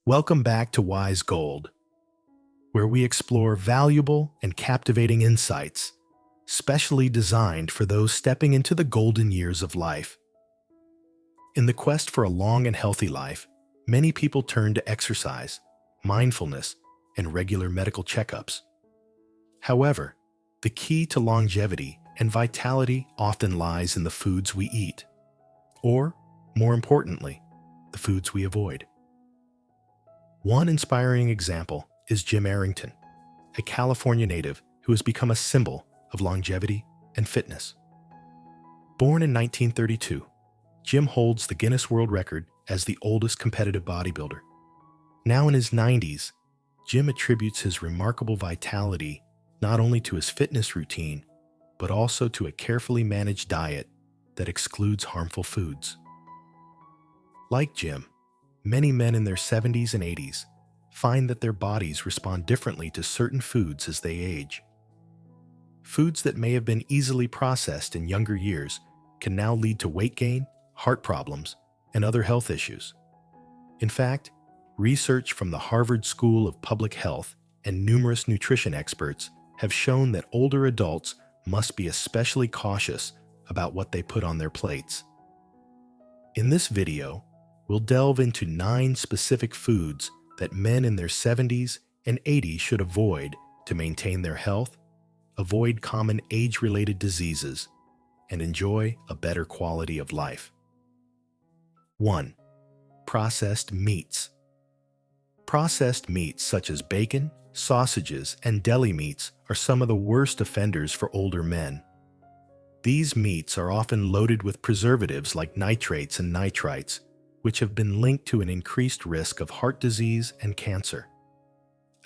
Welcome back to WiseGOLD, where we explore valuable and captivating insights, specially designed for those stepping into the golden years of life. In the quest for a long and healthy life, many people turn to exercise, mindfulness, and regular medical checkups. However, the key to longevity and vitality often lies in the foods we eat, or, more importantly, the foods we avoid. One inspiring example is Jim Arrington, a California native who has become a symbol of longevity and fitness. Born in 1932, Jim holds the Guinness World Record as the oldest competitive bodybuilder. Now in his 90s, Jim attributes his remarkable vitality not only to his fitness routine, but also to a carefully managed diet that excludes harmful foods. Like Jim, many men in their 70s and 80s find that their bodies respond differently to certain foods as they age. Foods that may have been easily processed in younger years can now lead to weight gain, heart problems, and other health issues. In fact, research from the Harvard School of Public Health and numerous nutrition experts have shown that older adults must be especially cautious about what they put on their plates. In this video, we'll delve into 9 specific foods that men in their 70s and 80s should avoid to maintain their health, avoid common age-related diseases, and enjoy a better quality of life. 1. Processed meats. Processed meats such as bacon, sausages, and deli meats are some of the worst offenders for older men. These meats are often loaded with preservatives like nitrates and nitrites, which have been linked to an increased risk of heart disease and cancer.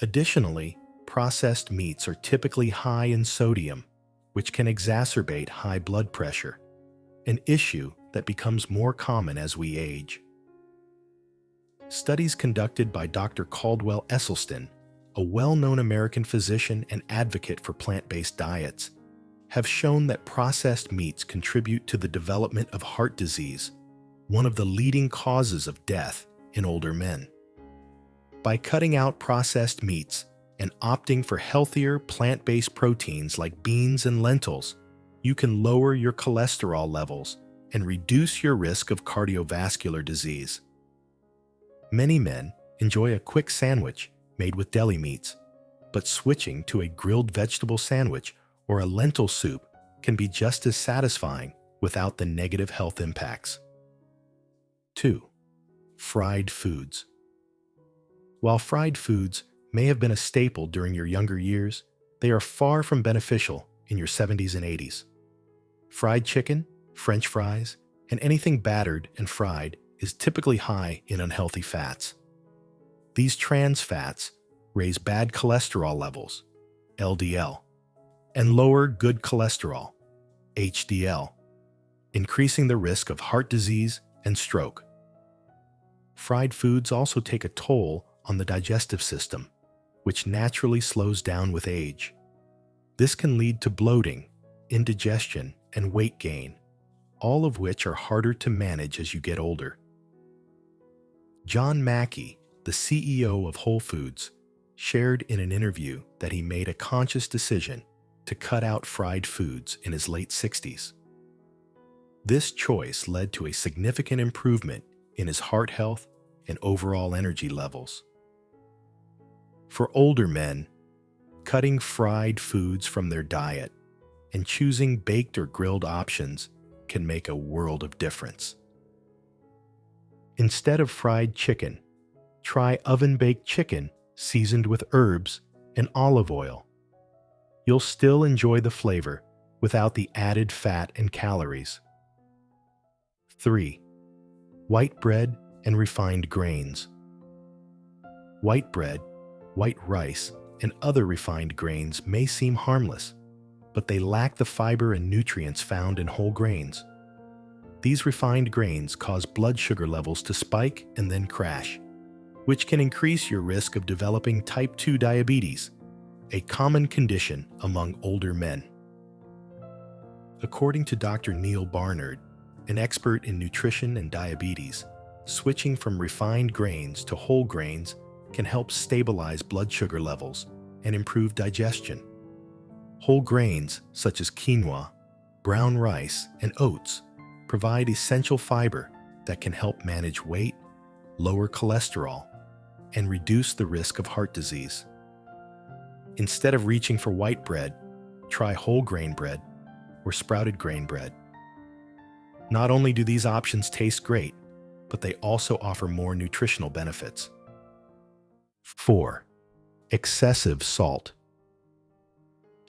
Additionally, processed meats are typically high in sodium, which can exacerbate high blood pressure, an issue that becomes more common as we age. Studies conducted by Dr. Caldwell Esselstyn, a well-known American physician and advocate for plant-based diets, have shown that processed meats contribute to the development of heart disease, one of the leading causes of death in older men. By cutting out processed meats and opting for healthier plant-based proteins like beans and lentils, you can lower your cholesterol levels and reduce your risk of cardiovascular disease. Many men enjoy a quick sandwich made with deli meats, but switching to a grilled vegetable sandwich or a lentil soup can be just as satisfying without the negative health impacts. 2. Fried foods. While fried foods may have been a staple during your younger years, they are far from beneficial in your 70s and 80s. Fried chicken, French fries, and anything battered and fried is typically high in unhealthy fats. These trans fats raise bad cholesterol levels, LDL, and lower good cholesterol, HDL, increasing the risk of heart disease and stroke. Fried foods also take a toll on the digestive system, which naturally slows down with age. This can lead to bloating, indigestion, and weight gain, all of which are harder to manage as you get older. John Mackey, the CEO of Whole Foods, shared in an interview that he made a conscious decision to cut out fried foods in his late 60s. This choice led to a significant improvement in his heart health and overall energy levels. For older men, cutting fried foods from their diet and choosing baked or grilled options can make a world of difference. Instead of fried chicken, try oven-baked chicken seasoned with herbs and olive oil. You'll still enjoy the flavor without the added fat and calories. 3. White bread and refined grains. White bread, white rice, and other refined grains may seem harmless, but they lack the fiber and nutrients found in whole grains. These refined grains cause blood sugar levels to spike and then crash, which can increase your risk of developing type 2 diabetes, a common condition among older men. According to Dr. Neil Barnard, an expert in nutrition and diabetes, Switching from refined grains to whole grains can help stabilize blood sugar levels and improve digestion. Whole grains, such as quinoa, brown rice, and oats, provide essential fiber that can help manage weight, lower cholesterol, and reduce the risk of heart disease. Instead of reaching for white bread, try whole grain bread or sprouted grain bread. Not only do these options taste great, but they also offer more nutritional benefits. 4. Excessive salt.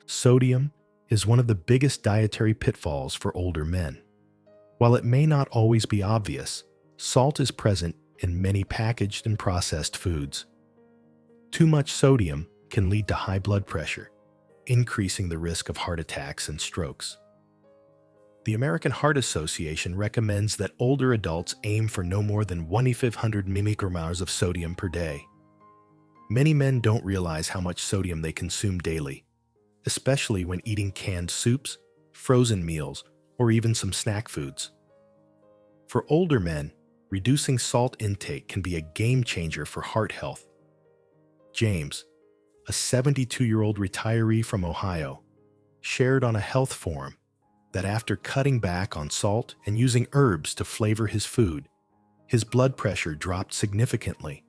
Sodium is one of the biggest dietary pitfalls for older men. While it may not always be obvious, salt is present in many packaged and processed foods. Too much sodium can lead to high blood pressure, increasing the risk of heart attacks and strokes. The American Heart Association recommends that older adults aim for no more than 1,500 micrograms of sodium per day. Many men don't realize how much sodium they consume daily, especially when eating canned soups, frozen meals, or even some snack foods. For older men, reducing salt intake can be a game changer for heart health. James, a 72-year-old retiree from Ohio, shared on a health forum that after cutting back on salt and using herbs to flavor his food, his blood pressure dropped significantly.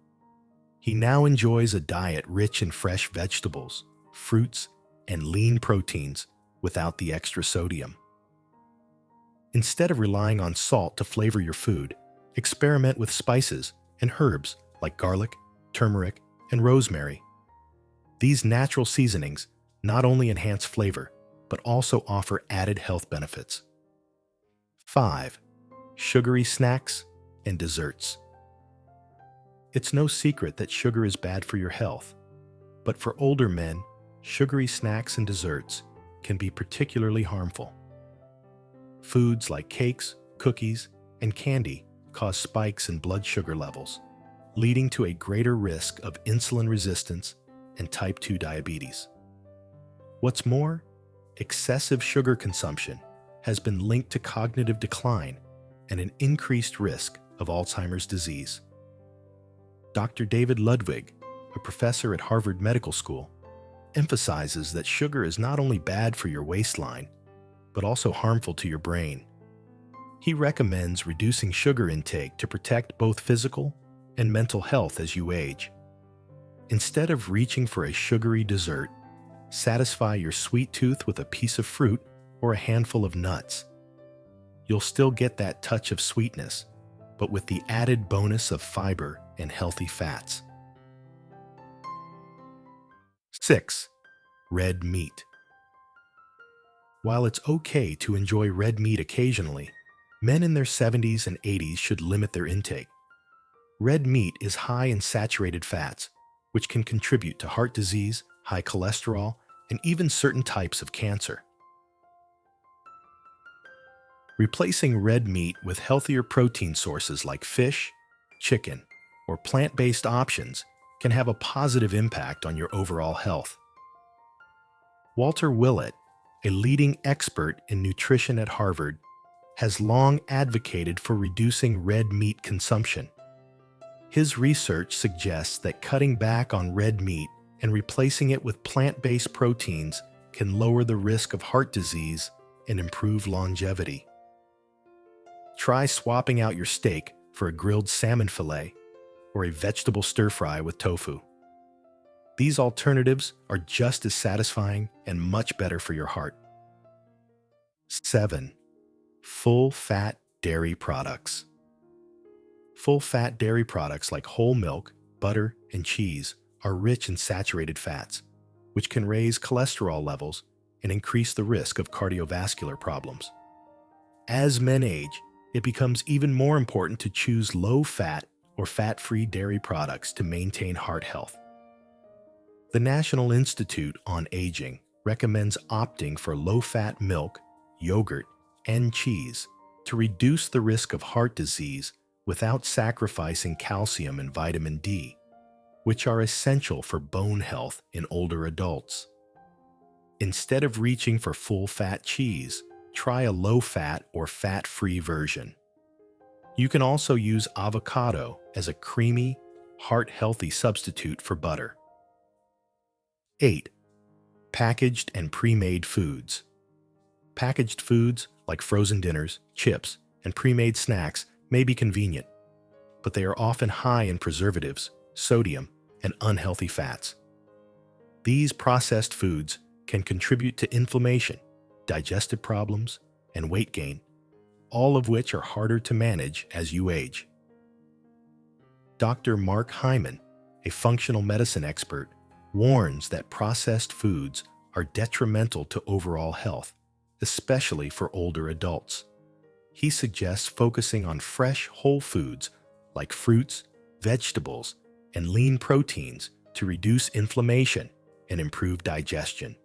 He now enjoys a diet rich in fresh vegetables, fruits, and lean proteins without the extra sodium. Instead of relying on salt to flavor your food, experiment with spices and herbs like garlic, turmeric, and rosemary. These natural seasonings not only enhance flavor, but also offer added health benefits. 5. Sugary snacks and desserts. It's no secret that sugar is bad for your health, but for older men, sugary snacks and desserts can be particularly harmful. Foods like cakes, cookies, and candy cause spikes in blood sugar levels, leading to a greater risk of insulin resistance and type 2 diabetes. What's more, excessive sugar consumption has been linked to cognitive decline and an increased risk of Alzheimer's disease. Dr. David Ludwig, a professor at Harvard Medical School, emphasizes that sugar is not only bad for your waistline, but also harmful to your brain. He recommends reducing sugar intake to protect both physical and mental health as you age. Instead of reaching for a sugary dessert, satisfy your sweet tooth with a piece of fruit or a handful of nuts. You'll still get that touch of sweetness, but with the added bonus of fiber and healthy fats. 6. Red meat. While it's okay to enjoy red meat occasionally, men in their 70s and 80s should limit their intake. Red meat is high in saturated fats, which can contribute to heart disease, high cholesterol, and even certain types of cancer. Replacing red meat with healthier protein sources like fish, chicken, or plant-based options can have a positive impact on your overall health. Walter Willett, a leading expert in nutrition at Harvard, has long advocated for reducing red meat consumption. His research suggests that cutting back on red meat and replacing it with plant-based proteins can lower the risk of heart disease and improve longevity. Try swapping out your steak for a grilled salmon fillet or a vegetable stir-fry with tofu. These alternatives are just as satisfying and much better for your heart. 7. Full-fat dairy products. Full-fat dairy products like whole milk, butter, and cheese are rich in saturated fats, which can raise cholesterol levels and increase the risk of cardiovascular problems. As men age, it becomes even more important to choose low-fat or fat-free dairy products to maintain heart health. The National Institute on Aging recommends opting for low-fat milk, yogurt, and cheese to reduce the risk of heart disease without sacrificing calcium and vitamin D, which are essential for bone health in older adults. Instead of reaching for full-fat cheese, try a low-fat or fat-free version. You can also use avocado as a creamy, heart-healthy substitute for butter. 8. Packaged and pre-made foods. Packaged foods like frozen dinners, chips, and pre-made snacks may be convenient, but they are often high in preservatives, sodium, and unhealthy fats. These processed foods can contribute to inflammation, digestive problems, and weight gain, all of which are harder to manage as you age. Dr. Mark Hyman, a functional medicine expert, warns that processed foods are detrimental to overall health, especially for older adults. He suggests focusing on fresh, whole foods like fruits, vegetables, and lean proteins to reduce inflammation and improve digestion.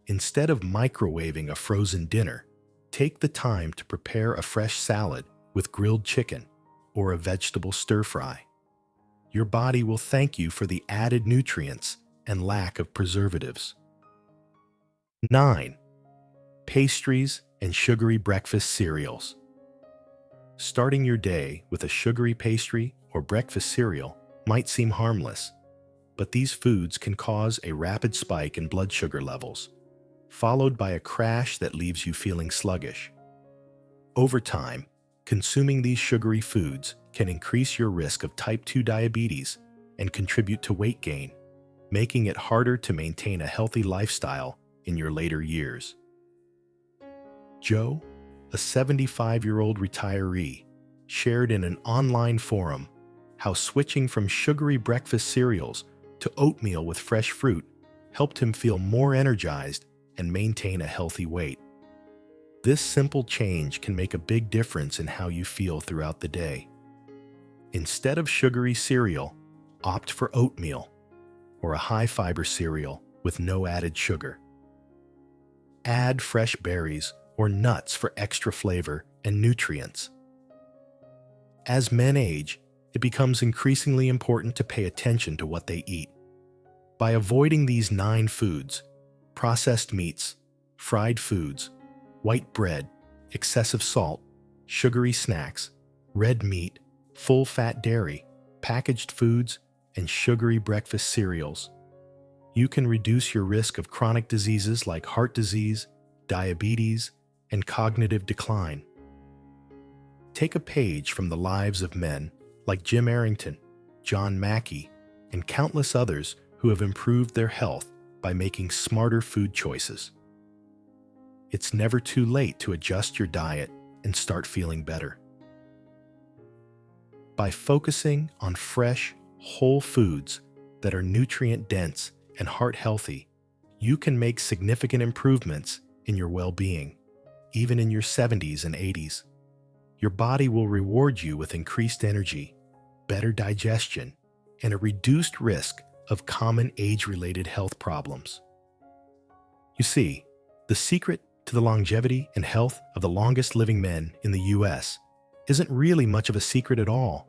Instead of microwaving a frozen dinner, take the time to prepare a fresh salad with grilled chicken or a vegetable stir-fry. Your body will thank you for the added nutrients and lack of preservatives. 9. Pastries and sugary breakfast cereals. Starting your day with a sugary pastry or breakfast cereal might seem harmless, but these foods can cause a rapid spike in blood sugar levels, followed by a crash that leaves you feeling sluggish. Over time, consuming these sugary foods can increase your risk of type 2 diabetes and contribute to weight gain, making it harder to maintain a healthy lifestyle in your later years. Joe, a 75-year-old retiree, shared in an online forum how switching from sugary breakfast cereals to oatmeal with fresh fruit helped him feel more energized and maintain a healthy weight. This simple change can make a big difference in how you feel throughout the day. Instead of sugary cereal, opt for oatmeal or a high-fiber cereal with no added sugar. Add fresh berries or nuts for extra flavor and nutrients. As men age, it becomes increasingly important to pay attention to what they eat. By avoiding these 9 foods, processed meats, fried foods, white bread, excessive salt, sugary snacks, red meat, full-fat dairy, packaged foods, and sugary breakfast cereals, you can reduce your risk of chronic diseases like heart disease, diabetes, and cognitive decline. Take a page from the lives of men like Jim Arrington, John Mackey, and countless others who have improved their health by making smarter food choices. It's never too late to adjust your diet and start feeling better. By focusing on fresh, whole foods that are nutrient-dense and heart-healthy, you can make significant improvements in your well-being, even in your 70s and 80s. Your body will reward you with increased energy, better digestion, and a reduced risk of common age-related health problems. You see, the secret to the longevity and health of the longest living men in the U.S. isn't really much of a secret at all.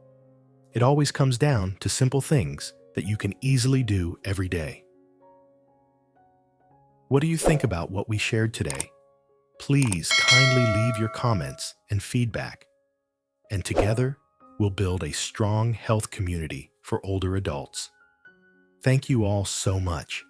It always comes down to simple things that you can easily do every day. What do you think about what we shared today? Please kindly leave your comments and feedback. And together, we'll build a strong health community for older adults. Thank you all so much.